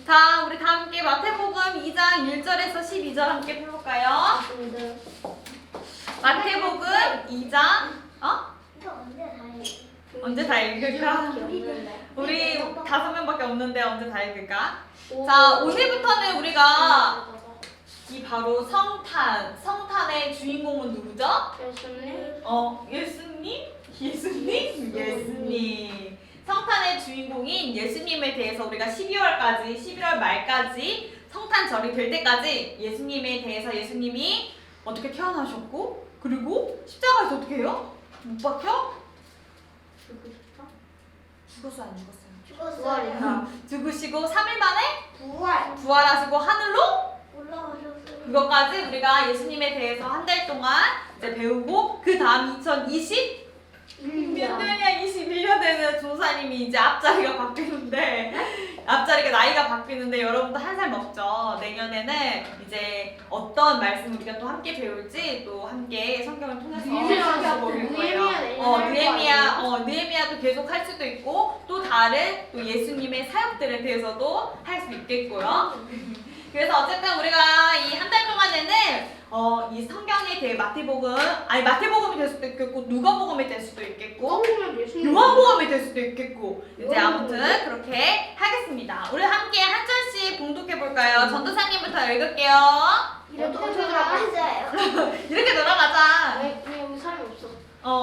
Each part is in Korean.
자, 우리 다 함께 마태복음 2장 1절에서 12절 함께 해볼까요? 마태복음 2장 이거 언제 다 읽을까? 우리 5명밖에 없는데 언제 다 읽을까? 자, 오늘부터는 우리가 이 바로 성탄의 주인공은 누구죠? 예수님. 성탄의 주인공인 예수님에 대해서 우리가 11월 말까지 성탄절이 될 때까지 예수님에 대해서 예수님이 어떻게 태어나셨고 그리고 십자가에서 어떻게 해요? 못 박혀? 죽었어요, 안 죽었어요? 죽으시고 3일 만에 부활하시고 하늘로 올라가셨어요. 그것까지 우리가 예수님에 대해서 한 달 동안 이제 배우고 그 다음 21년에는 조사님이 이제 앞자리가 바뀌는데 여러분도 한 살 먹죠. 내년에는 이제 어떤 말씀 우리가 또 함께 배울지 또 함께 성경을 통해서 살펴볼 거예요. 느헤미야도 계속 할 수도 있고 또 다른 또 예수님의 사역들에 대해서도 할 수 있겠고요. 그래서 어쨌든 우리가 이 한 달 동안에는 이 성경에 대해 마태복음이 될 수도 있겠고 누가복음이 될 수도 있겠고 요한복음이 될 수도 있겠고 이제 아무튼 그렇게 하겠습니다. 우리 함께 한 절씩 봉독해 볼까요? 전도사님부터 읽을게요. 이렇게 돌아가세요. 이렇게 돌아가자. 여기 사람이 없어.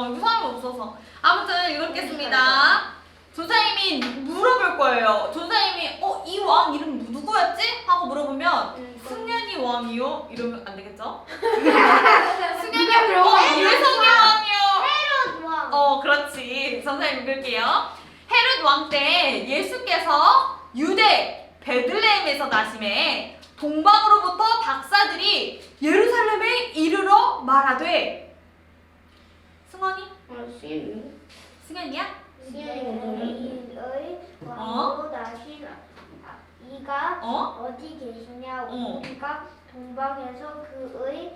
여기 사람이 없어서 아무튼 읽겠습니다. 조사님이 물어볼 거예요. 조사님이 이 왕 이름 누구였지? 하고 물어보면 승현이 왕이요? 이러면 안 되겠죠? 승현이 예성이 왕이요. 헤롯 왕. 그렇지. 선생님 읽을게요. 헤롯 왕 때 예수께서 유대 베들레헴에서 나심에 동방으로부터 박사들이 예루살렘에 이르러 말하되 승원이? 승현이야? 의 왕으로 나신 이가 어디 계시냐? 우리가 동방에서 그의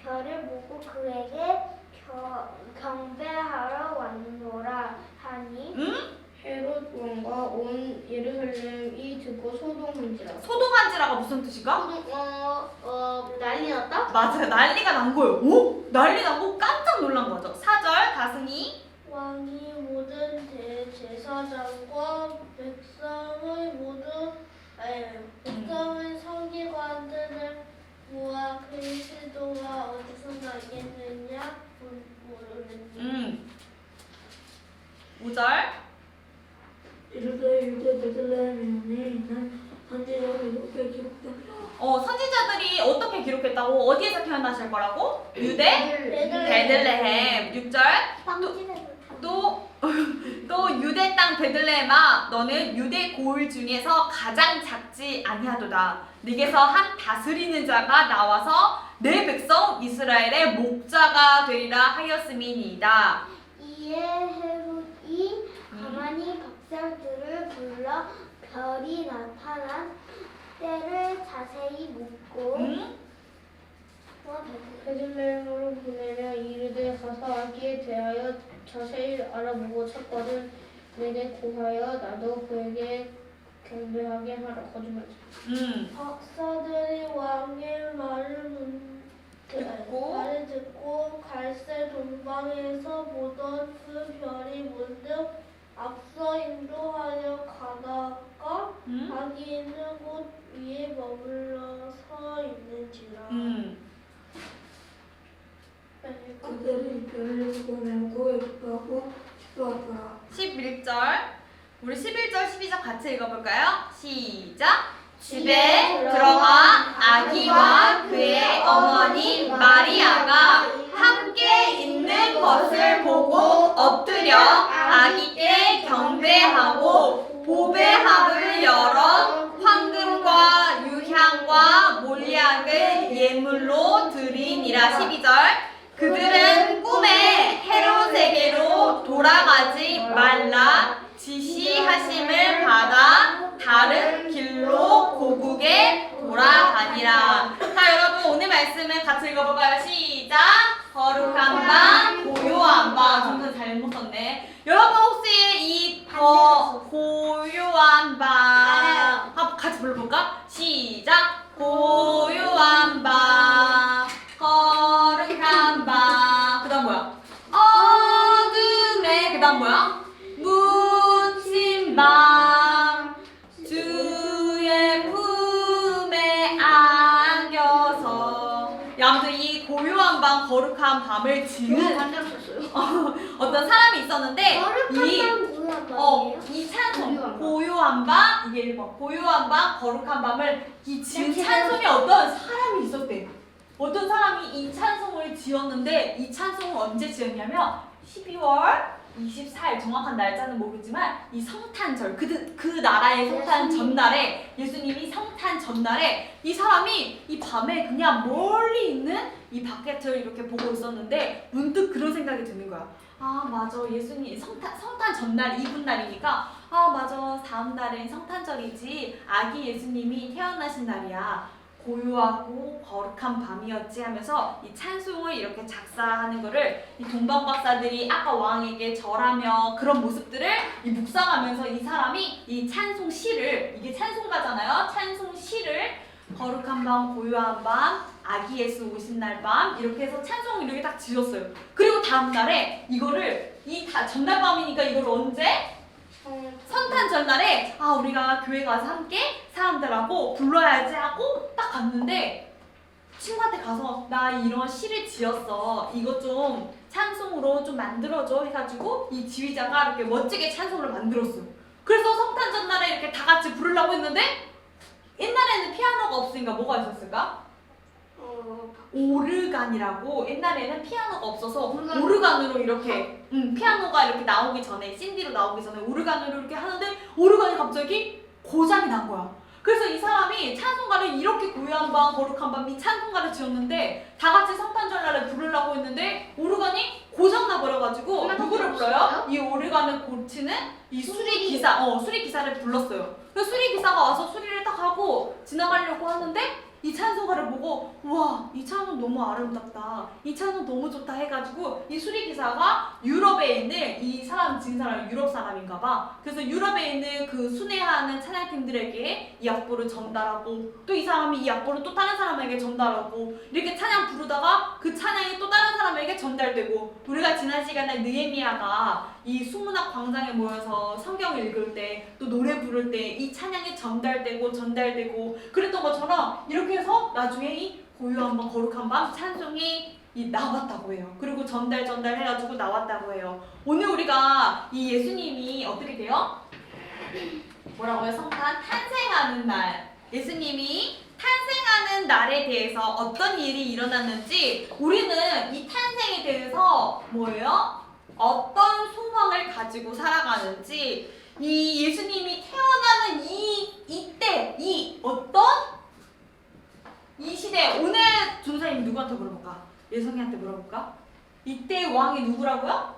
별을 보고 그에게 경배하러 왔노라 하니 헤롯 왕과 온 예루살렘이 듣고 소동한지라. 소동한지라가 무슨 뜻인가? 난리 났다? 맞아요. 난리가 난 거예요. 오? 난리 나고 깜짝 놀란 거죠. 4절 다승이 왕이 모든 대제사장과 백성의 서기관들을 모아 그리스도가 어디서 나겠느냐 물으니 5절 이르되 유대 베들레헴에 있는 선지자들이 이렇게 기록됩니다. 선지자들이 어떻게 기록했다고? 어디에서 태어나실 거라고? 유대? 베들레헴. 6절 또 유대 땅 베들레헴아 너는 유대 고을 중에서 가장 작지 아니하도다. 네게서 한 다스리는 자가 나와서 내 백성 이스라엘의 목자가 되리라 하였음이니이다. 이에 헤롯이 가만히 박사들을 불러 별이 나타난 때를 자세히 묻고 베들레헴으로 보내려 이르되 가서 아기에 대하여 자세히 알아보고 찾거든 내게 고하여 나도 그에게 경배하게 하라. 거짓말이지. 박사들이 왕의 말을 듣고 갈새 동방에서 보던 그 별이 문득 앞서 인도하여 가다가 아기 있는 곳 위에 머물러 서 있는지라. 그들이 별을 보고 매우 기뻐하고 기뻐하더라. 11절 우리 11절 12절 같이 읽어볼까요? 시작! 집에 들어가 아기와 그의 어머니 마리아가 함께 있는 것을 보고 엎드려 아기께 경배하고 보배합을 열어 황금과 유향과 몰약을 예물로 드리니라. 12절 그들은 꿈에 헤롯에게로 돌아가지 말라 지시하심을 받아 다른 길로 고국에 돌아가니라. 자, 여러분 오늘 말씀은 같이 읽어볼까요? 시작! 거룩한 방, 고요한 방. 저는 잘못 썼네. 여러분 혹시 이 고요한 방 밤 거룩한 밤을 지은 반대로 썼어요. 어떤 사람이 있었는데 거룩한 밤 이 찬송 고요한 밤 이게 1번 고요한 밤 거룩한 밤을 이 지은 찬송에 어떤 사람이 있었대. 어떤 사람이 이 찬송을 지었는데 이 찬송을 언제 지었냐면 12월 24일 정확한 날짜는 모르지만 이 성탄절 그 나라의 성탄 전날에 예수님이 성탄 전날에 이 사람이 이 밤에 그냥 멀리 있는 이 바켓을 이렇게 보고 있었는데 문득 그런 생각이 드는 거야. 아 맞아 예수님 성탄 전날 이브날이니까 아 맞아 다음 날엔 성탄절이지 아기 예수님이 태어나신 날이야. 고요하고 거룩한 밤이었지 하면서 이 찬송을 이렇게 작사하는 거를 이 동방 박사들이 아까 왕에게 절하며 그런 모습들을 이 묵상하면서 이 사람이 이 찬송 시를 이게 찬송가잖아요. 찬송 시를 거룩한 밤, 고요한 밤, 아기 예수 오신 날 밤 이렇게 해서 찬송을 이렇게 딱 지었어요. 그리고 다음 날에 이거를 전날 밤이니까 이걸 언제? 성탄 전날에 아 우리가 교회 가서 함께 사람들하고 불러야지 하고 딱 갔는데 친구한테 가서 나 이런 시를 지었어 이거 좀 찬송으로 좀 만들어줘 해가지고 이 지휘자가 이렇게 멋지게 찬송을 만들었어. 그래서 성탄 전날에 이렇게 다 같이 부르려고 했는데 옛날에는 피아노가 없으니까 뭐가 있었을까? 오르간이라고 옛날에는 피아노가 없어서 오르간으로 이렇게 피아노가 이렇게 나오기 전에 CD로 나오기 전에 오르간으로 이렇게 하는데 오르간이 갑자기 고장이 난 거야. 그래서 이 사람이 찬송가를 이렇게 고요한 밤 거룩한 밤 이 찬송가를 지었는데 다 같이 성탄절날에 부르려고 했는데 오르간이 고장 나버려가지고 누구를 불러요? 이 오르간을 고치는 이 수리기사를 불렀어요. 그래서 수리기사가 와서 수리를 딱 하고 지나가려고 하는데 이 찬송가를 보고 와 이 찬송 너무 아름답다 이 찬송 너무 좋다 해가지고 이 수리기사가 유럽에 있는 이 사람 지은 사람이 유럽 사람인가 봐. 그래서 유럽에 있는 그 순회하는 찬양팀들에게 이 악보를 전달하고 또 이 사람이 이 악보를 또 다른 사람에게 전달하고 이렇게 찬양 부르다가 그 찬양이 또 다른 사람에게 전달되고 우리가 지난 시간에 느헤미야가 이 수문학 광장에 모여서 성경을 읽을 때 또 노래 부를 때 이 찬양이 전달되고 그랬던 것처럼 이렇게 해서 나중에 이 고요한 밤 거룩한 밤 찬송이 나왔다고 해요. 그리고 전달해가지고 나왔다고 해요. 오늘 우리가 이 예수님이 어떻게 돼요? 뭐라고요? 성탄 탄생하는 날 예수님이 탄생하는 날에 대해서 어떤 일이 일어났는지 우리는 이 탄생에 대해서 뭐예요? 어떤 소망을 가지고 살아가는지 이 예수님이 태어나는 이때 이 시대 오늘 전사님 누구한테 물어볼까? 예성이한테 물어볼까? 이때 왕이 누구라고요?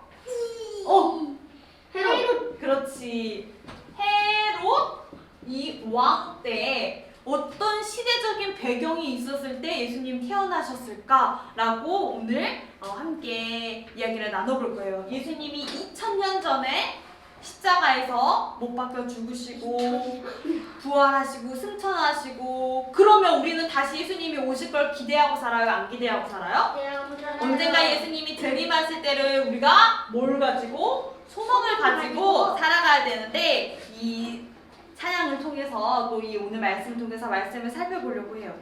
헤롯. 그렇지. 헤롯 이 왕 때에 어떤 시대적인 배경이 있었을 때 예수님 태어나셨을까라고 오늘 함께 이야기를 나눠볼 거예요. 예수님이 2000년 전에 십자가에서 못 박혀 죽으시고 부활하시고 승천하시고 그러면 우리는 다시 예수님이 오실 걸 기대하고 살아요? 안 기대하고 살아요? 언젠가 예수님이 재림하실 때를 우리가 뭘 가지고? 소망을 가지고 살아가야 되는데 이 찬양을 통해서 또 이 오늘 말씀을 통해서 말씀을 살펴보려고 해요.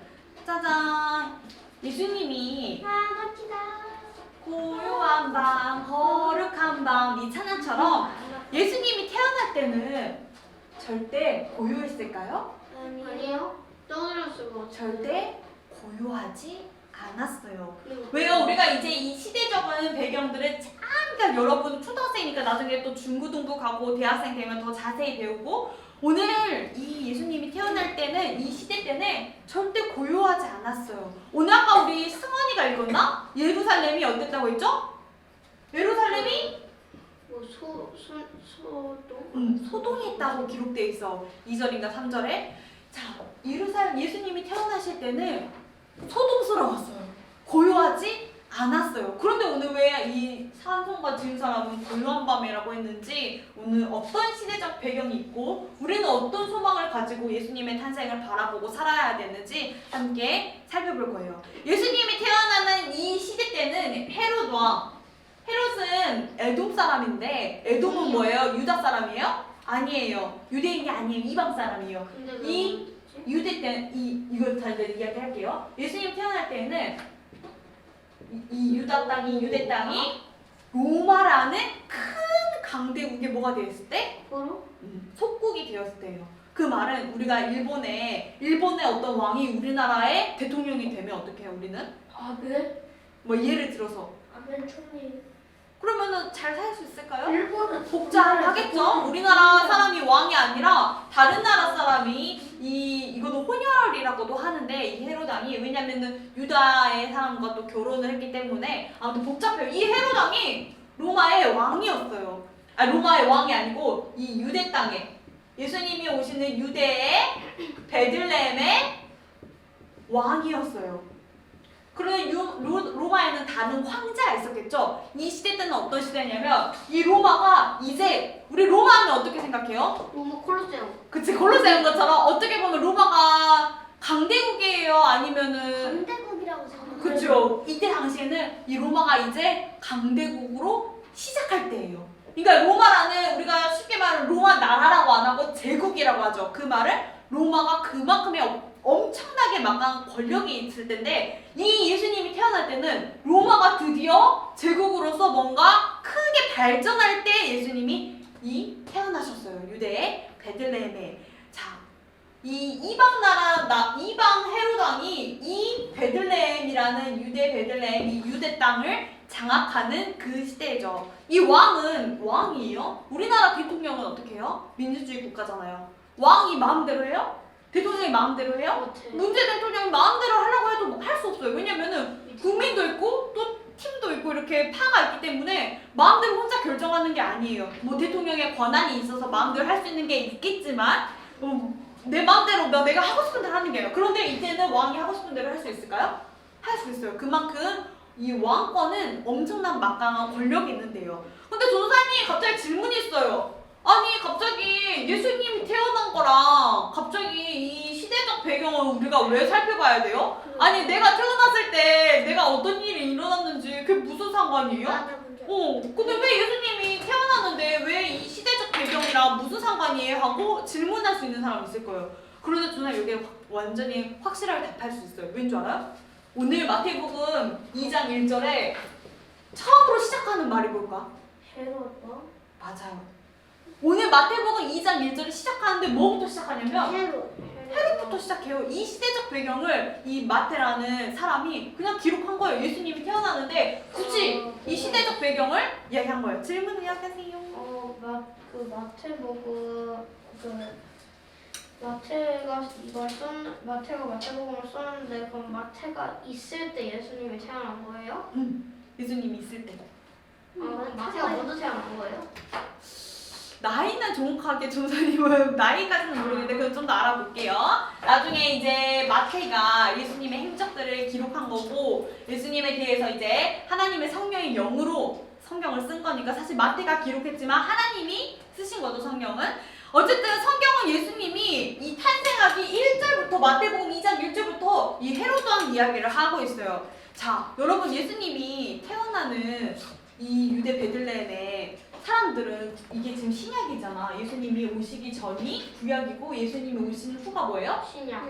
짜잔! 예수님이 고요한 밤, 거룩한 밤 이 찬양처럼 예수님이 태어날 때는 절대 고요했을까요? 아니요. 떠들었을 것 같아요. 절대 고요하지 않았어요. 왜요? 우리가 이제 이 시대적인 배경들을 잠깐 여러분 초등학생이니까 나중에 또 중고등부 가고 대학생 되면 더 자세히 배우고 오늘 이 예수님이 태어날 때는 이 시대 때는 절대 고요하지 않았어요. 오늘 아까 우리 승원이가 읽었나? 예루살렘이 어땠다고 했죠? 예루살렘이 소동했다고 기록되어 있어. 2절인가 3절에. 자, 예루살렘 예수님이 태어나실 때는 소동스러웠어요. 고요하지 않았어요. 그런데 오늘 왜 이 찬송가 지은 사람은 고요한 밤이라고 했는지 오늘 어떤 시대적 배경이 있고 우리는 어떤 소망을 가지고 예수님의 탄생을 바라보고 살아야 되는지 함께 살펴볼 거예요. 예수님이 태어나는 이 시대 때는 헤롯 왕 헤롯은 에돔 사람인데 에돔은 뭐예요? 유다 사람이에요? 아니에요. 유대인이 아니에요. 이방 사람이에요. 이 유대 때 이걸 잘 이야기할게요. 예수님 태어날 때는 이 유다 땅이 유대 땅이 로마라는 큰 강대국에 뭐가 되었을 때? 뭐로? 속국이 되었을 때예요. 그 말은 우리가 일본의 어떤 왕이 우리나라의 대통령이 되면 어떻게 해요? 우리는 아벨? 뭐 예를 들어서 아멘 총리. 그러면은 잘 살 수 있을까요? 일본은 복잡하겠죠. 우리나라 사람이 왕이 아니라 다른 나라 사람이 이거도 혼혈이라고도 하는데 이 헤로당이 왜냐면은 유다의 사람과 또 결혼을 했기 때문에 아무튼 복잡해요. 이 헤로당이 로마의 왕이었어요. 아 로마의 왕이 아니고 이 유대 땅에 예수님이 오시는 유대의 베들레헴의 왕이었어요. 그러면 로마에는 다른 황제가 있었겠죠. 이 시대 때는 어떤 시대냐면 이 로마가 이제 우리 로마 하면 어떻게 생각해요? 로마 콜로세움. 그치 콜로세움 것처럼 어떻게 보면 로마가 강대국이에요 아니면은 강대국이라고 생각해요. 그죠. 이때 당시에는 이 로마가 이제 강대국으로 시작할 때예요. 그러니까 로마라는 우리가 쉽게 말하면 로마 나라라고 안 하고 제국이라고 하죠. 그 말은 로마가 그만큼의 엄청나게 막강한 권력이 있을 텐데 이 예수님이 태어날 때는 로마가 드디어 제국으로서 뭔가 크게 발전할 때 예수님이 태어나셨어요. 유대의 베들레헴에. 자, 이방 헤로당이 이 베들레헴이라는 유대 베들레헴 이 유대 땅을 장악하는 그 시대죠. 이 왕은 왕이에요. 우리나라 대통령은 어떻게 해요? 민주주의 국가잖아요. 왕이 마음대로 해요? 대통령이 마음대로 해요? 못해. 문재 대통령이 마음대로 하려고 해도 할 수 없어요. 왜냐면은 국민도 있고 또 팀도 있고 이렇게 파가 있기 때문에 마음대로 혼자 결정하는 게 아니에요. 뭐 대통령의 권한이 있어서 마음대로 할 수 있는 게 있겠지만 내 마음대로 내가 하고 싶은 대로 하는 게 아니에요. 그런데 이때는 왕이 하고 싶은 대로 할 수 있을까요? 할 수 있어요. 그만큼 이 왕권은 엄청난 막강한 권력이 있는데요. 근데 전도사님 갑자기 질문이 있어요. 아니 갑자기 예수님이 태어난 거랑 갑자기 이 시대적 배경을 우리가 왜 살펴봐야 돼요? 아니 내가 태어났을 때 내가 어떤 일이 일어났는지 그게 무슨 상관이에요? 근데 왜 예수님이 태어났는데 왜 이 시대적 배경이랑 무슨 상관이에요? 하고 질문할 수 있는 사람 있을 거예요. 그런데 저는 여기에 완전히 확실하게 답할 수 있어요. 왠 줄 알아요? 오늘 마태복음 2장 1절에 처음으로 시작하는 말이 뭘까? 헤롯 왕? 맞아요. 오늘 마태복음 2장 1절에 시작하는데 뭐부터 시작하냐면 헤롯부터 시작해요. 이 시대적 배경을 이 마태라는 사람이 그냥 기록한 거예요. 예수님이 태어나는데 굳이 이 시대적 배경을 이야기한 거예요. 질문 이야기하세요. 마태복음 마태가 마태복음을 썼는데 그럼 마태가 있을 때 예수님이 태어난 거예요? 예수님이 있을 때. 그럼 마태가 먼저 태어난 거예요? 나이는 정확하게 조사님은 나이까지는 모르겠는데 그건 좀 더 알아볼게요. 나중에 이제 마태가 예수님의 행적들을 기록한 거고 예수님에 대해서 이제 하나님의 성령의 영으로 성경을 쓴 거니까 사실 마태가 기록했지만 하나님이 쓰신 거죠 성경은. 어쨌든 성경은 예수님이 이 탄생하기 1절부터 마태복음 2장 1절부터 이 헤로드 왕 이야기를 하고 있어요. 자 여러분 예수님이 태어나는 이 유대 베들레헴에 사람들은 이게 지금 신약이잖아. 예수님이 오시기 전이 구약이고 예수님이 오시는 후가 뭐예요? 신약.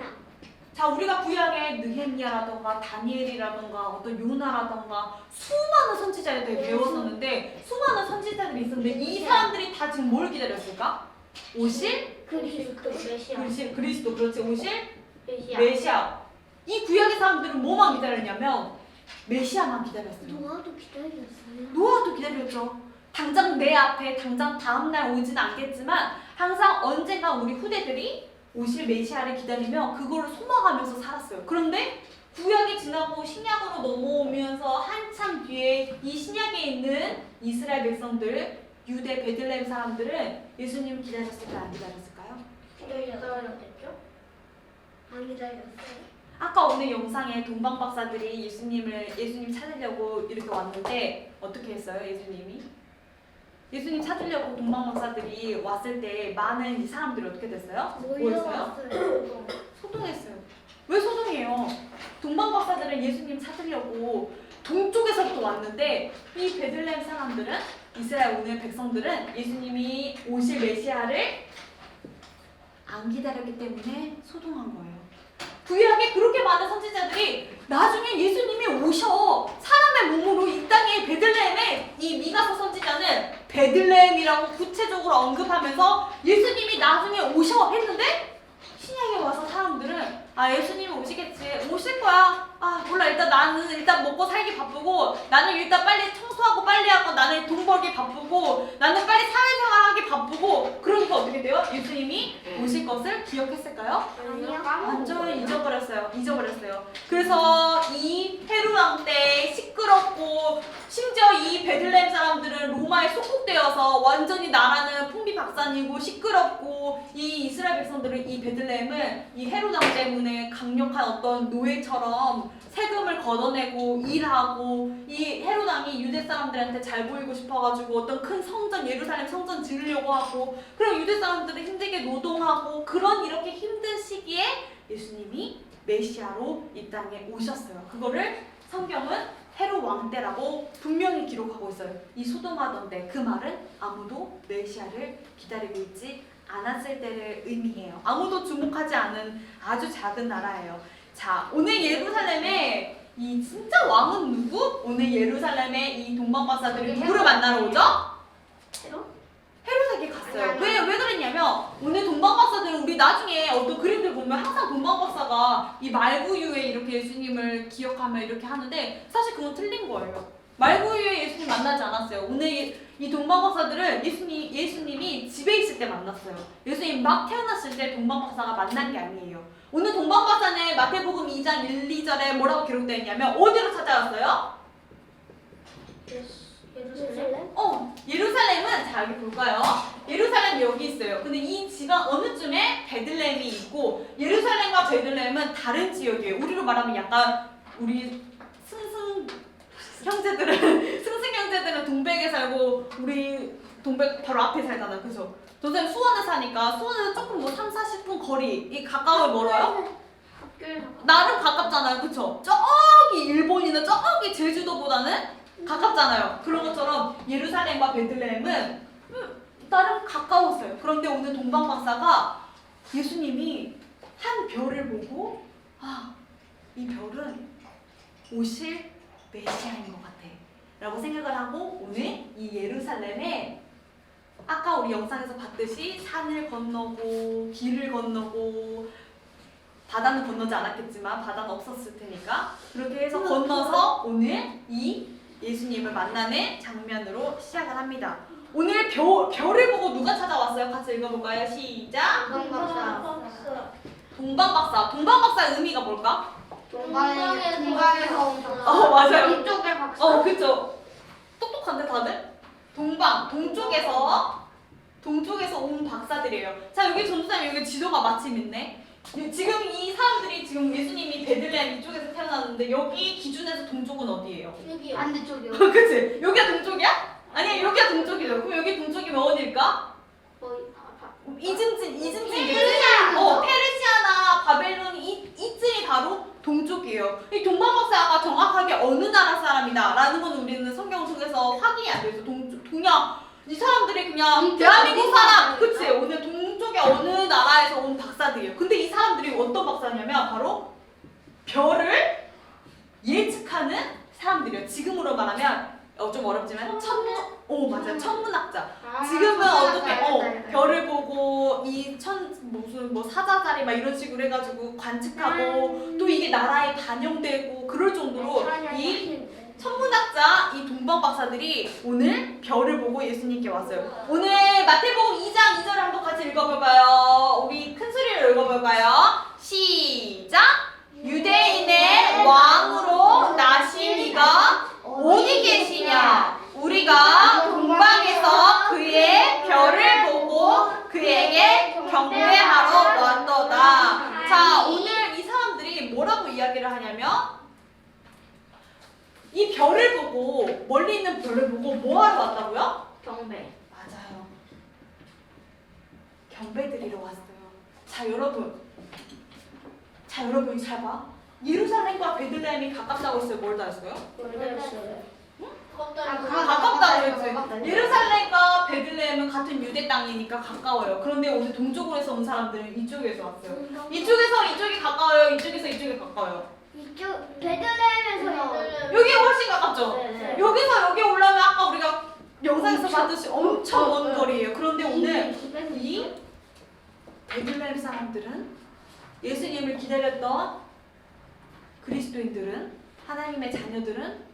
자 우리가 구약에 느헤미야라던가 다니엘이라던가 어떤 요나라던가 수많은 선지자들이 배웠었는데 수많은 선지자들이 있었는데 이 사람들이 다 지금 뭘 기다렸을까? 오실 메시아. 그리스도 그렇지 오실 메시아. 메시아. 이 구약의 사람들은 뭐만 기다렸냐면 메시아만 기다렸어요. 노아도 기다렸어요. 노아도 기다렸죠. 당장 내 앞에 당장 다음날 오지는 않겠지만 항상 언젠가 우리 후대들이 오실 메시아를 기다리며 그거를 소망하면서 살았어요. 그런데 구약이 지나고 신약으로 넘어오면서 한참 뒤에 이 신약에 있는 이스라엘 백성들 유대 베들레헴 사람들은 예수님 기다렸을까요? 안 기다렸을까요? 기다렸겠죠? 안 기다렸어요. 아까 오늘 영상에 동방 박사들이 예수님 찾으려고 이렇게 왔는데 어떻게 했어요? 예수님 찾으려고 동방 박사들이 왔을 때 많은 이 사람들이 어떻게 됐어요? 모였어요? 모여왔어요. 소동했어요. 왜 소동해요? 동방 박사들은 예수님 찾으려고 동쪽에서부터 왔는데 이 베들레헴 사람들은 이스라엘 오늘 백성들은 예수님이 오실 메시아를 안 기다렸기 때문에 소동한 거예요. 부유하게 그렇게 많은 선지자들이 나중에 예수님이 오셔 사람의 몸으로 이 땅에 베들레헴에 이 미가서 선지자는 베들레헴이라고 구체적으로 언급하면서 예수님이 나중에 오셔 했는데 신약에 와서 사람들은 아 예수님이 오시겠지 오실 거야 아 몰라 일단 나는 일단 먹고 살기 바쁘고 나는 일단 빨리 청소하고 빨리 하고 나는 돈 벌기 바쁘고 나는 빨리 사회생활하기 바쁘고 그러니까 어떻게 돼요? 예수님이 오실 것을 기억했을까요? 아니요. 완전 잊어버렸어요. 그래서 이 헤롯 왕 때 시끄럽고 심지어 이 베들레헴 사람들은 로마에 속국되어서 완전히 나라는 풍비박산이고 시끄럽고 이 이스라엘 백성들은 이 베들레헴은 이 헤롯 왕 때문에 강력한 어떤 노예처럼 세금을 걷어내고 일하고 이 헤롯 왕이 유대 사람들한테 잘 보이고 싶어가지고 어떤 큰 성전 예루살렘 성전 지으려고 하고 그럼 유대 사람들은 힘들게 노동하고 그런 이렇게 힘든 시기에 예수님이 메시아로 이 땅에 오셨어요. 그거를 성경은 헤롯 왕 때라고 분명히 기록하고 있어요. 이 소돔하던 때 그 말은 아무도 메시아를 기다리고 있지 않았을 때를 의미해요. 아무도 주목하지 않은 아주 작은 나라예요. 자, 오늘 예루살렘에 이 진짜 왕은 누구? 오늘 예루살렘에 이 동방박사들이 누구를 만나러 오죠? 헤롯에게 갔어요. 왜 그랬냐면 오늘 동방박사들은 우리 나중에 어떤 그림들 보면 항상 동방박사가 이 말구유에 이렇게 예수님을 기억하며 이렇게 하는데 사실 그건 틀린 거예요. 말구유에 예수님 만나지 않았어요. 오늘 이 동방박사들은 예수님이 집에 있을 때 만났어요. 예수님 막 태어났을 때 동방박사가 만난 게 아니에요. 오늘 동방박사는 마태복음 2장 1, 2절에 뭐라고 기록되어 있냐면 어디로 찾아왔어요? 예루살렘? 예루살렘은 자 여기 볼까요? 예루살렘 여기 있어요. 근데 이 지방 어느 쯤에 베들레헴이 있고 예루살렘과 베들레헴은 다른 지역이에요. 우리로 말하면 약간 우리 승승 형제들은 동백에 살고 우리 동백 바로 앞에 살잖아요. 그죠? 선생님 수원에 사니까 수원에서 조금 뭐 3, 40분 거리 이 가까워요 멀어요? 나름 가깝잖아요. 그쵸? 저기 일본이나 저기 제주도보다는 가깝잖아요. 그런 것처럼 예루살렘과 베들레헴은 나름 가까웠어요. 그런데 오늘 동방박사가 예수님이 한 별을 보고 이 별은 오실 메시아인 것 같아 라고 생각을 하고 오늘 이 예루살렘에 아까 우리 영상에서 봤듯이 산을 건너고 길을 건너고 바다는 건너지 않았겠지만 바다는 없었을 테니까 그렇게 해서 건너서 오늘 이 예수님을 만나는 장면으로 시작을 합니다. 오늘 별을 보고 누가 찾아왔어요? 같이 읽어볼까요? 시작! 동방박사. 동방박사의 의미가 뭘까? 동방에서 온 박사. 맞아요. 이쪽의 박사. 그쵸. 똑똑한데 다들? 동쪽에서 온 박사들이에요. 자, 여기 전도사님 여기 지도가 마침 있네. 지금 이 사람들이 지금 예수님이 베들레헴 이쪽에서 태어났는데 여기 기준에서 동쪽은 어디예요? 여기요. 반대쪽이요. 그치? 여기가 동쪽이야? 아니야, 여기가 동쪽이죠. 그럼 여기 동쪽이면 어딜까? 이쯤이겠지? 페르시아나 바벨론 이쯤이 바로 동쪽이에요. 이 동방박사가 정확하게 어느 나라 사람이다 라는 건 우리는 성경 속에서 확인이 안 돼서 동양 이 사람들이 그냥 대한민국 사람 그치? 오늘 동쪽의 어느 나라에서 온 박사들이에요. 근데 이 사람들이 어떤 박사냐면 바로 별을 예측하는 사람들이에요. 지금으로 말하면 좀 어렵지만 맞아요. 천문학자. 지금은 어떻게 별을 보고 무슨 뭐 사자자리 막 이런 식으로 해가지고 관측하고 또 이게 나라에 반영되고 그럴 정도로 이 천문학자 이 동방박사들이 오늘 별을 보고 예수님께 왔어요. 오늘 마태복음 2장 2절을 한번 같이 읽어볼까요? 우리 큰 소리로 읽어볼까요? 시작! 유대인의 왕으로 나신 이가 어디 계시냐? 우리가 동방에서 그의 별을 보고 그에게 경배하러 왔도다. 자, 오늘 이 사람들이 뭐라고 이야기를 하냐면 이 별을 보고 멀리 있는 별을 보고 뭐 하러 왔다고요? 경배. 맞아요. 경배 드리러 왔어요. 자, 여러분 잘 봐. 예루살렘과 베들레헴이 가깝다고 했어요. 멀다 했어요? 가깝다고 그랬지. 예루살렘과 베들레헴은 같은 유대 땅이니까 가까워요. 그런데 오늘 동쪽으로서 온 사람들은 이쪽에서 왔어요. 이쪽에서 이쪽이 가까워요. 이쪽에서 이쪽이 가까워요. 이쪽 베들레헴에서요. 여기 훨씬 가깝죠? 네. 여기서 여기 올라오면 아까 우리가 영상에서 봤듯이 엄청 먼 거리예요. 그런데 오늘 이 베들레헴 사람들은 예수님을 기다렸던 그리스도인들은 하나님의 자녀들은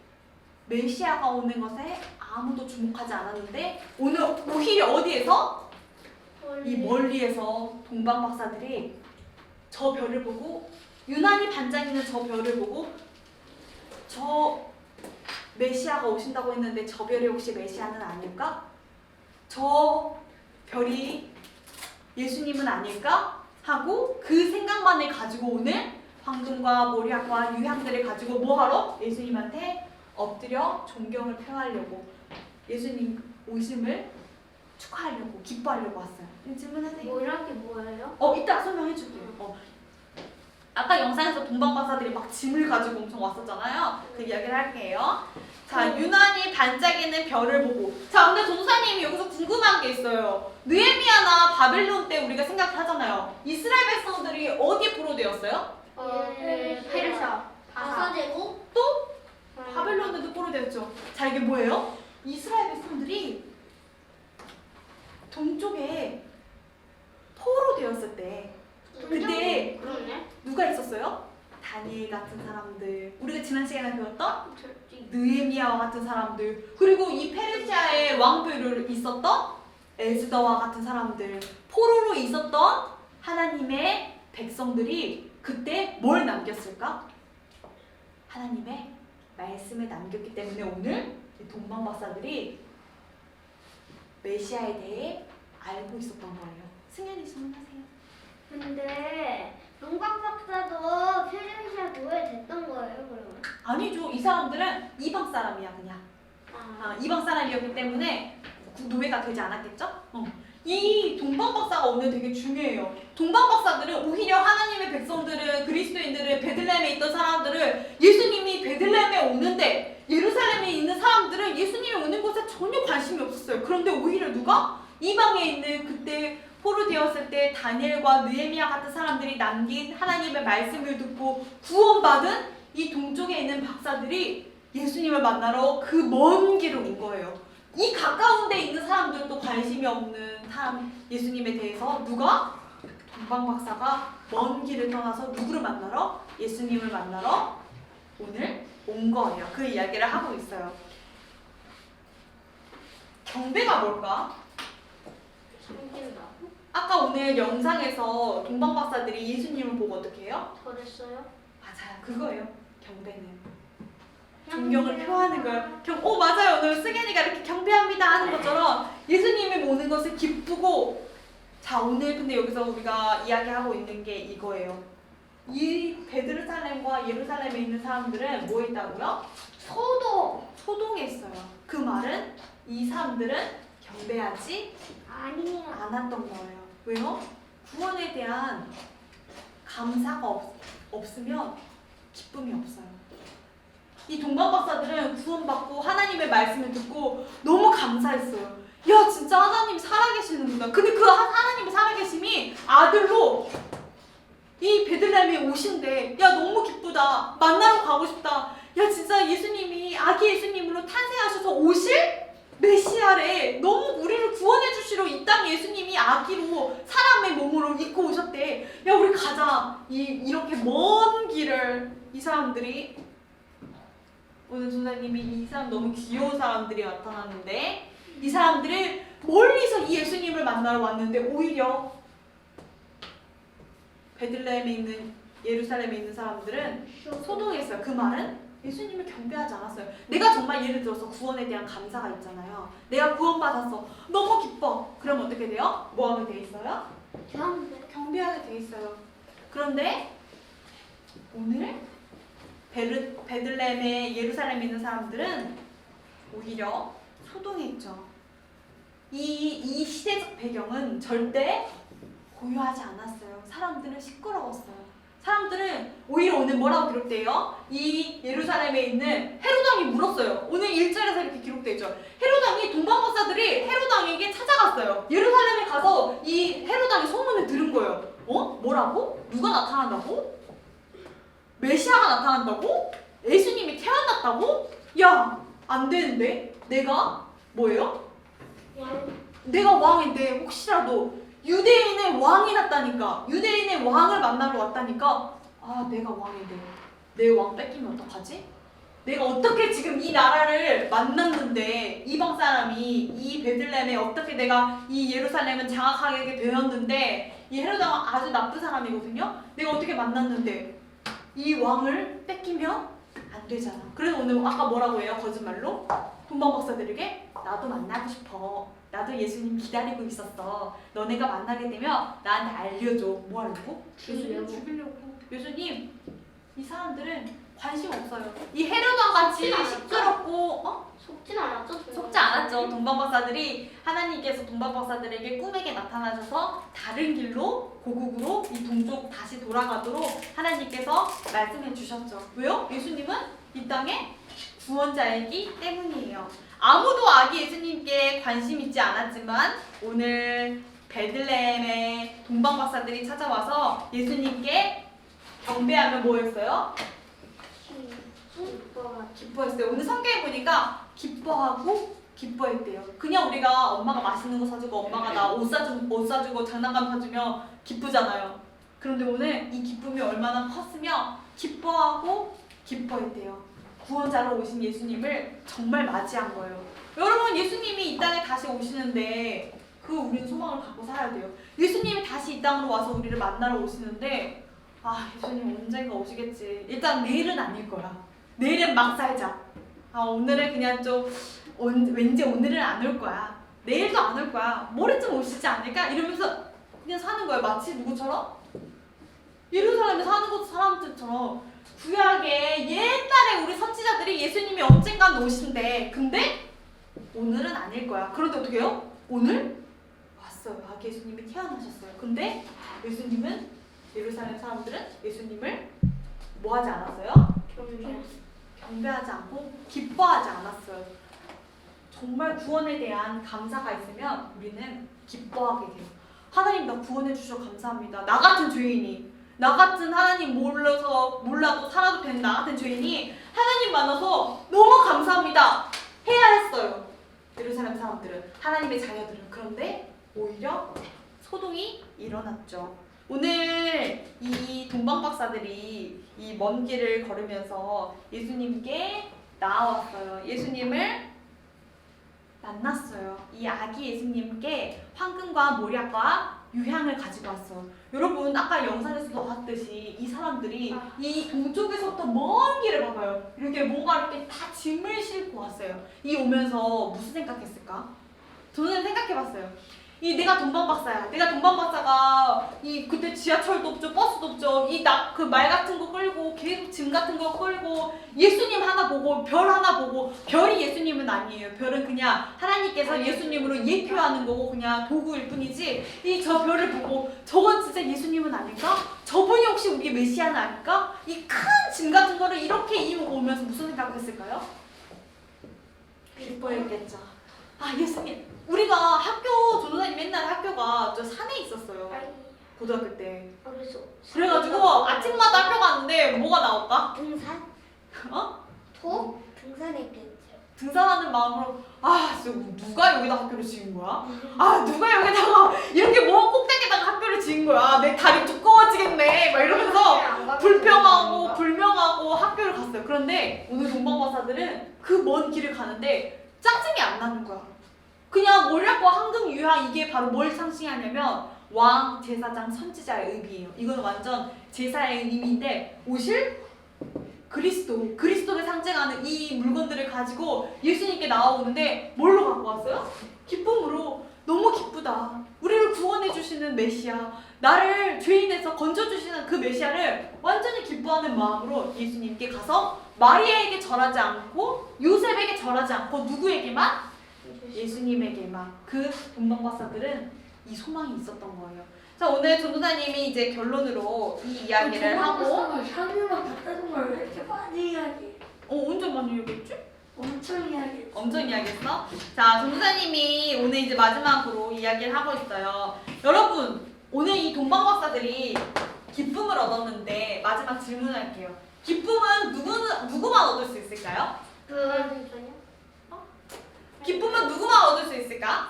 메시아가 오는 것에 아무도 주목하지 않았는데 오늘 오히려 어디에서? 이 멀리에서 동방 박사들이 저 별을 보고 유난히 반짝이는 저 별을 보고 저 메시아가 오신다고 했는데 저 별이 혹시 메시아는 아닐까? 저 별이 예수님은 아닐까? 하고 그 생각만을 가지고 오늘 황금과 모략과 유향들을 가지고 뭐하러? 예수님한테 엎드려 존경을 표하려고 예수님 오심을 축하하려고 기뻐하려고 왔어요. 질문하세요. 모이란 게 뭐예요? 이따 설명해 줄게요. 아까 영상에서 동방 박사들이 막 짐을 가지고 엄청 왔었잖아요. 그 이야기를 할게요. 자, 유난히 반짝이는 별을 보고. 자, 근데 전도사님이 여기서 궁금한 게 있어요. 느헤미야나 바벨론 때 우리가 생각하잖아요. 이스라엘 백성들이 어디에 포로되었어요? 페르시아. 아사제국 또 바벨론에도 포로되었죠. 자, 이게 뭐예요? 이스라엘 백성들이 동쪽에 포로되었을 때 그때 그러네. 누가 있었어요? 다니엘 같은 사람들, 우리가 지난 시간에 배웠던 절대. 느헤미야와 같은 사람들, 그리고 이 페르시아의 왕들을 있었던 에스더와 같은 사람들, 포로로 있었던 하나님의 백성들이 그때 뭘 남겼을까? 하나님의 말씀을 남겼기 때문에 오늘 이 동방 박사들이 메시아에 대해 알고 있었던 거예요. 승현이 질문하세요. 근데 동방 박사도 페르시아 노예됐던 거예요, 그러면? 아니죠. 이 사람들은 이방 사람이야 그냥. 이방 사람이었기 때문에 노예가 되지 않았겠죠? 이 동방 박사가 오늘 되게 중요해요. 동방 박사들은 오히려 하나님의 백성들은 그리스도인들은 베들레헴에 있던 사람들을 예수님이 베들레헴에 오는데 예루살렘에 있는 사람들은 예수님이 오는 곳에 전혀 관심이 없었어요. 그런데 오히려 누가? 이방에 있는 그때 포로되었을 때 다니엘과 느헤미야 같은 사람들이 남긴 하나님의 말씀을 듣고 구원받은 이 동쪽에 있는 박사들이 예수님을 만나러 그 먼 길을 온 거예요. 이 가까운 데 있는 사람들도 관심이 없는 사람 예수님에 대해서 누가? 동방 박사가 먼 길을 떠나서 누구를 만나러? 예수님을 만나러 오늘 온 거예요. 그 이야기를 하고 있어요. 경배가 뭘까? 숨긴다. 아까 오늘 영상에서 동방 박사들이 예수님을 보고 어떻게 해요? 저랬어요? 맞아요. 그거예요. 경배는. 존경을 표하는 거예요. 맞아요. 오늘 승현이가 이렇게 경배합니다 하는 것처럼 예수님이 오는 것을 기쁘고. 자, 오늘 근데 여기서 우리가 이야기하고 있는 게 이거예요. 이 베드르살렘과 예루살렘에 있는 사람들은 뭐 있다고요? 소동에 있어요. 그 말은 이 사람들은 경배하지 아니에요. 않았던 거예요. 왜요? 구원에 대한 감사가 없으면 기쁨이 없어요. 이 동방 박사들은 구원받고 하나님의 말씀을 듣고 너무 감사했어요. 야, 진짜 하나님 살아계시는구나. 근데 그 하나님의 살아계심이 아들로 이 베들레헴에 오신대. 야, 너무 기쁘다. 만나러 가고 싶다. 야, 진짜 예수님이 아기 예수님으로 탄생하셔서 오실 메시아래. 너무 우리를 구원해 주시러 이 땅 예수님이 아기로 사람의 몸으로 입고 오셨대. 야, 우리 가자. 이렇게 먼 길을 이 사람들이 오늘 전사님이 이 사람 너무 귀여운 사람들이 나타났는데 이 사람들이 멀리서 이 예수님을 만나러 왔는데 오히려 베들레헴에 있는 예루살렘에 있는 사람들은 소동했어요. 그 말은 예수님을 경배하지 않았어요. 내가 정말 예를 들어서 구원에 대한 감사가 있잖아요. 내가 구원받았어. 너무 기뻐. 그럼 어떻게 돼요? 뭐 하게 돼 있어요? 경배하게 돼 있어요. 그런데 오늘 베들레헴에 예루살렘에 있는 사람들은 오히려 소동했죠. 이 시대적 배경은 절대 고요하지 않았어요. 사람들은 시끄러웠어요. 사람들은 오히려 오늘 뭐라고 기록돼요? 이 예루살렘에 있는 헤롯 왕이 물었어요. 오늘 1절에서 이렇게 기록되어 있죠. 헤롯 왕이 동방박사들이 헤롯 왕에게 찾아갔어요. 예루살렘에 가서 이 헤롯 왕이 소문을 들은 거예요. 뭐라고? 누가 나타난다고? 메시아가 나타난다고? 예수님이 태어났다고? 야, 안 되는데? 내가 뭐예요? 내가 왕인데 혹시라도 유대인의 왕이 났다니까, 유대인의 왕을 만나러 왔다니까, 아, 내가 왕인데 내 왕 뺏기면 어떡하지? 내가 어떻게 지금 이 나라를 만났는데, 이방 사람이 이 베들레헴에 어떻게 내가 이 예루살렘은 장악하게 되었는데, 이 헤롯 왕은 아주 나쁜 사람이거든요. 내가 어떻게 만났는데 이 왕을 뺏기면 안 되잖아. 그래서 오늘 아까 뭐라고 해요? 거짓말로 동방박사들에게 나도 만나고 싶어. 나도 예수님 기다리고 있었어. 너네가 만나게 되면 나한테 알려줘. 뭐 하려고? 예수님 죽이려고. 예수님, 이 사람들은 관심 없어요. 이 헤롯왕 같이 시끄럽고 속진 않았죠? 속지 않았죠. 동방박사들이 하나님께서 동방박사들에게 꿈에게 나타나셔서 다른 길로 고국으로 이 동쪽 다시 돌아가도록 하나님께서 말씀해 주셨죠. 왜요? 예수님은 이 땅에 구원자이기 때문이에요. 아무도 아기 예수님께 관심 있지 않았지만 오늘 베들레헴에 동방박사들이 찾아와서 예수님께 경배하며 뭐였어요? 기뻐했어요. 오늘 성경에 보니까 기뻐하고 기뻐했대요. 그냥 우리가 엄마가 맛있는 거 사주고 엄마가 나 옷 사주고 장난감 사주면 기쁘잖아요. 그런데 오늘 이 기쁨이 얼마나 컸으며 기뻐하고 기뻐했대요. 구원자로 오신 예수님을 정말 맞이한 거예요. 여러분, 예수님이 이 땅에 다시 오시는데 우리는 소망을 갖고 살아야 돼요. 예수님이 다시 이 땅으로 와서 우리를 만나러 오시는데 예수님 언젠가 오시겠지. 일단 내일은 아닐 거야. 내일은 막 살자. 오늘은 그냥 좀 왠지 오늘은 안 올 거야. 내일도 안 올 거야. 모레쯤 오시지 않을까? 이러면서 그냥 사는 거예요. 마치 누구처럼? 예루살렘에 사는 것 사람들처럼. 구약에 옛날에 우리 선지자들이 예수님이 언젠간 오신대. 근데 오늘은 아닐 거야. 그런데 어떻게 해요? 오늘 왔어요. 아기 예수님이 태어나셨어요. 근데 예수님은, 예루살렘 사람들은 예수님을 뭐 하지 않았어요? 경배하지 않고 기뻐하지 않았어요. 정말 구원에 대한 감사가 있으면 우리는 기뻐하게 돼요. 하나님, 나 구원해 주셔서 감사합니다. 나 같은 죄인이, 나 같은 하나님 몰라도 살아도 되는 나 같은 죄인이 하나님 만나서 너무 감사합니다 해야 했어요. 예루살렘 사람들은, 하나님의 자녀들은. 그런데 오히려 소동이 일어났죠. 오늘 이 동방박사들이 이 먼 길을 걸으면서 예수님께 나왔어요. 예수님을 만났어요. 이 아기 예수님께 황금과 모략과 유향을 가지고 왔어요. 여러분, 아까 영상에서도 봤듯이 이 사람들이 이 동쪽에서부터 먼 길을 봐봐요. 이렇게 뭔가 이렇게 다 짐을 싣고 왔어요. 이 오면서 무슨 생각했을까? 저는 생각해봤어요. 내가 동방박사야. 내가 동방박사가 그때 지하철도 없죠, 버스도 없죠. 그 말 같은 거 끌고 계속 짐 같은 거 끌고 예수님 하나 보고 별 하나 보고, 별이 예수님은 아니에요. 별은 그냥 하나님께서 예수님으로 예표하는 거고 그냥 도구일 뿐이지. 저 별을 보고 저건 진짜 예수님은 아닐까? 저분이 혹시 우리 메시아는 아닐까? 이 큰 짐 같은 거를 이렇게 이고 오면서 무슨 생각을 했을까요? 기뻐했겠죠. 예수님. 우리가 전도사님 맨날 학교가 저 산에 있었어요. 고등학교 때. 그래가지고 아침마다 학교 갔는데 뭐가 나올까? 등산? 등산했겠죠. 등산하는 마음으로 누가 여기다 학교를 지은 거야? 누가 여기다가 이렇게 먼 꼭대기에다가 학교를 지은 거야? 내 다리 두꺼워지겠네. 막 이러면서 불평하고 학교를 갔어요. 그런데 오늘 동방박사들은 그 먼 길을 가는데 짜증이 안 나는 거야. 그냥 모략과 황금 유향, 이게 바로 뭘 상징하냐면 왕, 제사장, 선지자의 의미예요. 이건 완전 제사의 의미인데 오실 그리스도를 상징하는 이 물건들을 가지고 예수님께 나와오는데 뭘로 갖고 왔어요? 기쁨으로. 너무 기쁘다. 우리를 구원해 주시는 메시아, 나를 죄인에서 건져주시는 그 메시아를 완전히 기뻐하는 마음으로 예수님께 가서 마리아에게 절하지 않고 요셉에게 절하지 않고 누구에게만? 예수님에게만. 그 동방박사들은 이 소망이 있었던 거예요. 자, 오늘 전도사님이 이제 결론으로 이 이야기를 하고 샤뮤만 봤다는 걸 왜 이렇게 많이 이야기해? 언제 많이 얘기했지? 엄청 이야기해. 엄청 이야기했어? 자, 전도사님이 오늘 이제 마지막으로 이야기를 하고 있어요. 여러분, 오늘 이 동방박사들이 기쁨을 얻었는데 마지막 질문할게요. 기쁨은 누구만 얻을 수 있을까요? 기쁨은 누구만 얻을 수 있을까?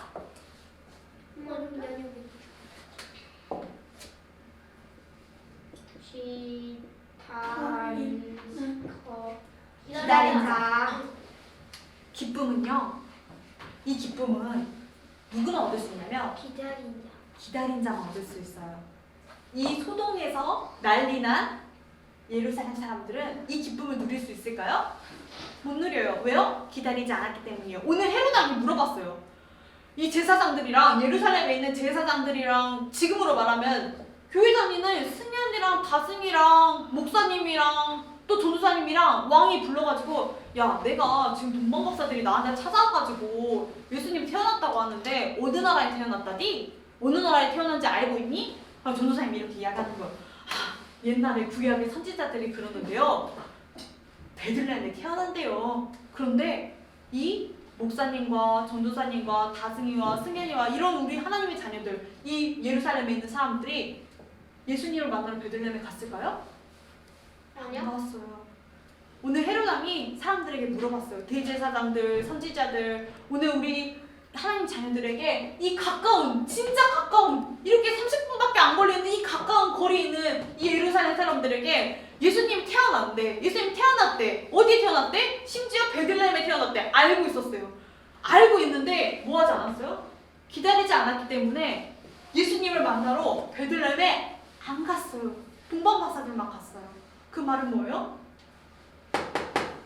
기다린 자. 기쁨은요. 이 기쁨은 누구만 얻을 수 있냐면 기다린다. 기다린 자만 얻을 수 있어요. 이 소동에서 난리난 예루살렘 사람들은 이 기쁨을 누릴 수 있을까요? 못 누려요. 왜요? 기다리지 않았기 때문이에요. 오늘 헤로당이 물어봤어요. 이 제사장들이랑 예루살렘에 있는 제사장들이랑 지금으로 말하면 교회 다니는 승현이랑 다승이랑 목사님이랑 또 전도사님이랑 왕이 불러가지고 야, 내가 지금 동방박사들이 나한테 찾아와가지고 예수님 태어났다고 하는데 어느 나라에 태어났다디? 어느 나라에 태어난지 알고 있니? 전도사님이 이렇게 이야기하는 거예요. 옛날에 구약의 선지자들이 그러는데요. 베들레헴에 태어난대요. 그런데 이 목사님과 전도사님과 다승이와 승현이와 이런 우리 하나님의 자녀들, 이 예루살렘에 있는 사람들이 예수님을 만나러 베들레헴에 갔을까요? 안 갔어요. 오늘 헤롯왕이 사람들에게 물어봤어요. 대제사장들, 선지자들, 오늘 우리 하나님 자녀들에게 이 가까운, 진짜 가까운, 이렇게 30분밖에 안 걸리는 이 가까운 거리에 있는 이 예루살렘 사람들에게 예수님 태어났대. 예수님 태어났대. 어디에 태어났대? 심지어 베들레헴에 태어났대. 알고 있었어요. 알고 있는데 뭐 하지 않았어요? 기다리지 않았기 때문에 예수님을 만나러 베들레헴에 안 갔어요. 동방박사들만 갔어요. 그 말은 뭐예요?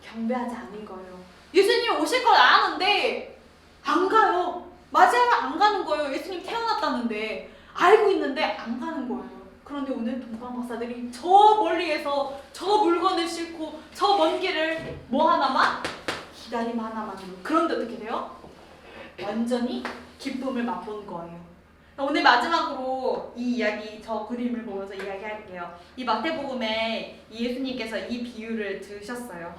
경배하지 않은 거예요. 예수님 오실 걸 아는데 안 가요. 맞아요, 안 가는 거예요. 예수님 태어났다는데 알고 있는데 안 가는 거예요. 그런데 오늘 동방박사들이 저 멀리에서 저 물건을 싣고 저 먼 길을 뭐 하나만? 기다림 하나만으로. 그런데 어떻게 돼요? 완전히 기쁨을 맛본 거예요. 오늘 마지막으로 이 이야기, 저 그림을 보면서 이야기할게요. 이 마태복음에 이 예수님께서 이 비유를 드셨어요.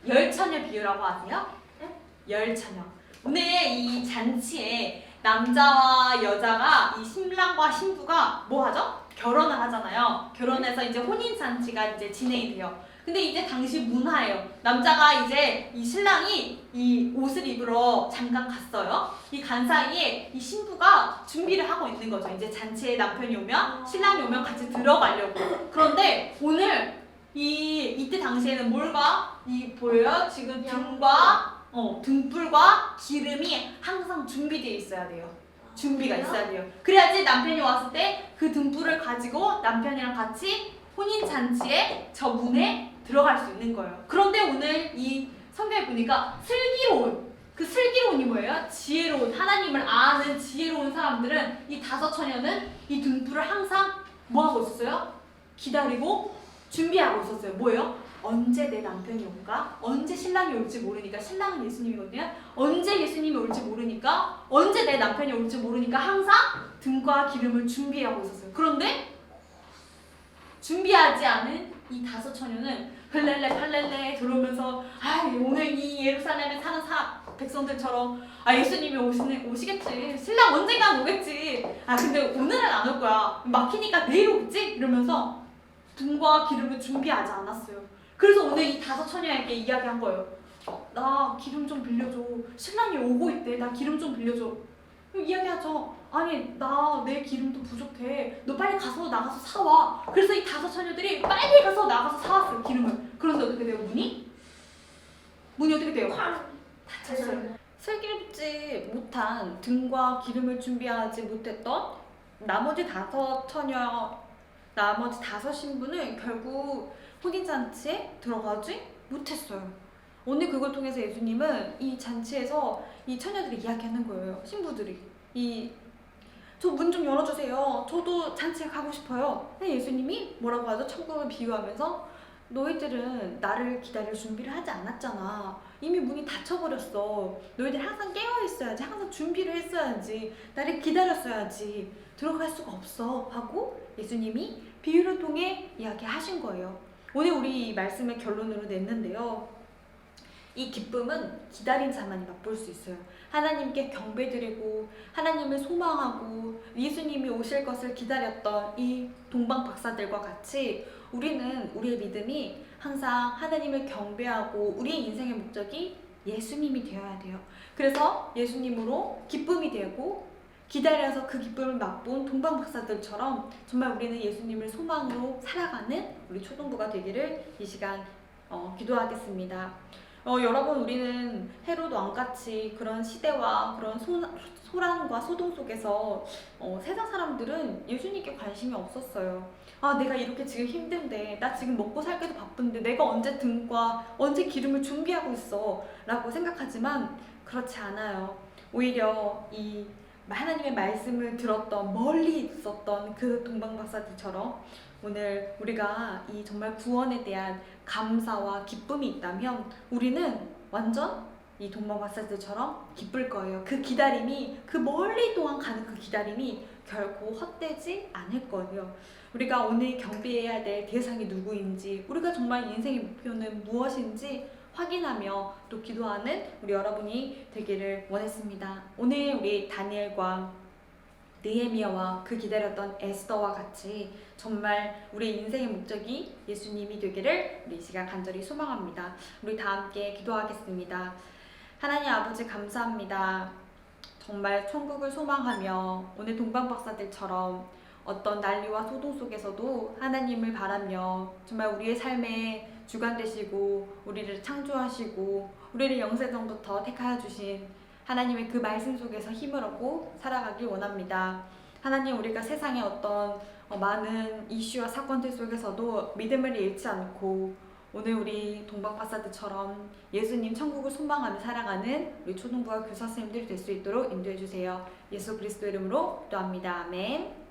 열처녀 비유라고 아세요? 네? 열처녀. 오늘 이 잔치에 남자와 여자가 이 신랑과 신부가 뭐 하죠? 결혼을 하잖아요. 결혼해서 이제 혼인 잔치가 이제 진행이 돼요. 근데 이제 당시 문화예요. 남자가 이제 이 신랑이 이 옷을 입으러 잠깐 갔어요. 이 간 사이에 이 신부가 준비를 하고 있는 거죠. 이제 잔치에 남편이 오면 신랑이 오면 같이 들어가려고. 그런데 오늘 이때 당시에는 뭘까? 이 보여요? 지금 등불과 기름이 항상 준비되어 있어야 돼요. 준비가 있어야 돼요. 그래야지 남편이 왔을 때 그 등불을 가지고 남편이랑 같이 혼인 잔치에 저 문에 들어갈 수 있는 거예요. 그런데 오늘 이 성경에 보니까 슬기로운, 그 슬기로운이 뭐예요? 지혜로운, 하나님을 아는 지혜로운 사람들은 이 다섯 처녀는 이 등불을 항상 뭐 하고 있었어요? 기다리고 준비하고 있었어요. 뭐예요? 언제 내 남편이 올까? 언제 신랑이 올지 모르니까, 신랑은 예수님이거든요. 언제 예수님이 올지 모르니까, 언제 내 남편이 올지 모르니까 항상 등과 기름을 준비하고 있었어요. 그런데 준비하지 않은 이 다섯 처녀는 헐렐레 팔렐레 들어오면서 오늘 이 예루살렘에 사는 백성들처럼 예수님이 오시겠지. 신랑 언젠간 오겠지. 근데 오늘은 안 올 거야. 막히니까 내일 오겠지? 이러면서 등과 기름을 준비하지 않았어요. 그래서 오늘 이 다섯 처녀에게 이야기한 거예요. 나 기름 좀 빌려줘. 신랑이 오고 있대. 나 기름 좀 빌려줘. 이야기하죠. 아니, 나 내 기름도 부족해. 너 빨리 나가서 사와. 그래서 이 다섯 처녀들이 빨리 가서 나가서 사왔어요, 기름을. 그런데 어떻게 돼요, 문이 어떻게 돼요? 닫혔어요. 슬기롭지 못한 등과 기름을 준비하지 못했던 나머지 다섯 신부는 결국 혼인잔치에 들어가지 못했어요. 오늘 그걸 통해서 예수님은 이 잔치에서 이 처녀들이 이야기하는 거예요. 신부들이. 저 문 좀 열어주세요. 저도 잔치에 가고 싶어요. 근데 예수님이 뭐라고 하죠? 천국을 비유하면서 너희들은 나를 기다릴 준비를 하지 않았잖아. 이미 문이 닫혀버렸어. 너희들 항상 깨어 있어야지. 항상 준비를 했어야지. 나를 기다렸어야지. 들어갈 수가 없어. 하고 예수님이 비유를 통해 이야기하신 거예요. 오늘 우리 이 말씀의 결론으로 냈는데요. 이 기쁨은 기다린 자만이 맛볼 수 있어요. 하나님께 경배드리고 하나님을 소망하고 예수님이 오실 것을 기다렸던 이 동방 박사들과 같이 우리는 우리의 믿음이 항상 하나님을 경배하고 우리의 인생의 목적이 예수님이 되어야 돼요. 그래서 예수님으로 기쁨이 되고 기다려서 그 기쁨을 맛본 동방 박사들처럼 정말 우리는 예수님을 소망으로 살아가는 우리 초등부가 되기를 이 시간 기도하겠습니다. 여러분, 우리는 헤롯 왕같이 그런 시대와 그런 소란과 소동 속에서 세상 사람들은 예수님께 관심이 없었어요. 아, 내가 이렇게 지금 힘든데, 나 지금 먹고 살기도 바쁜데 내가 언제 등과 언제 기름을 준비하고 있어 라고 생각하지만 그렇지 않아요. 오히려 이 하나님의 말씀을 들었던 멀리 있었던 그 동방박사들처럼 오늘 우리가 이 정말 구원에 대한 감사와 기쁨이 있다면 우리는 완전 이 동방박사들처럼 기쁠 거예요. 그 기다림이, 그 멀리 동안 가는 그 기다림이 결코 헛되지 않을 거예요. 우리가 오늘 경배해야 될 대상이 누구인지, 우리가 정말 인생의 목표는 무엇인지 확인하며 또 기도하는 우리 여러분이 되기를 원했습니다. 오늘 우리 다니엘과 느헤미야와 그 기다렸던 에스더와 같이 정말 우리 인생의 목적이 예수님이 되기를 우리 이 시간 간절히 소망합니다. 우리 다 함께 기도하겠습니다. 하나님 아버지, 감사합니다. 정말 천국을 소망하며 오늘 동방박사들처럼 어떤 난리와 소동 속에서도 하나님을 바라며 정말 우리의 삶에 주관 되시고 우리를 창조하시고 우리를 영세전부터 택하여 주신 하나님의 그 말씀 속에서 힘을 얻고 살아가길 원합니다. 하나님, 우리가 세상의 어떤 많은 이슈와 사건들 속에서도 믿음을 잃지 않고 오늘 우리 동방박사들처럼 예수님 천국을 소망하며 살아가는 우리 초등부와 교사 선생님들이 될 수 있도록 인도해 주세요. 예수 그리스도 이름으로 기도합니다. 아멘.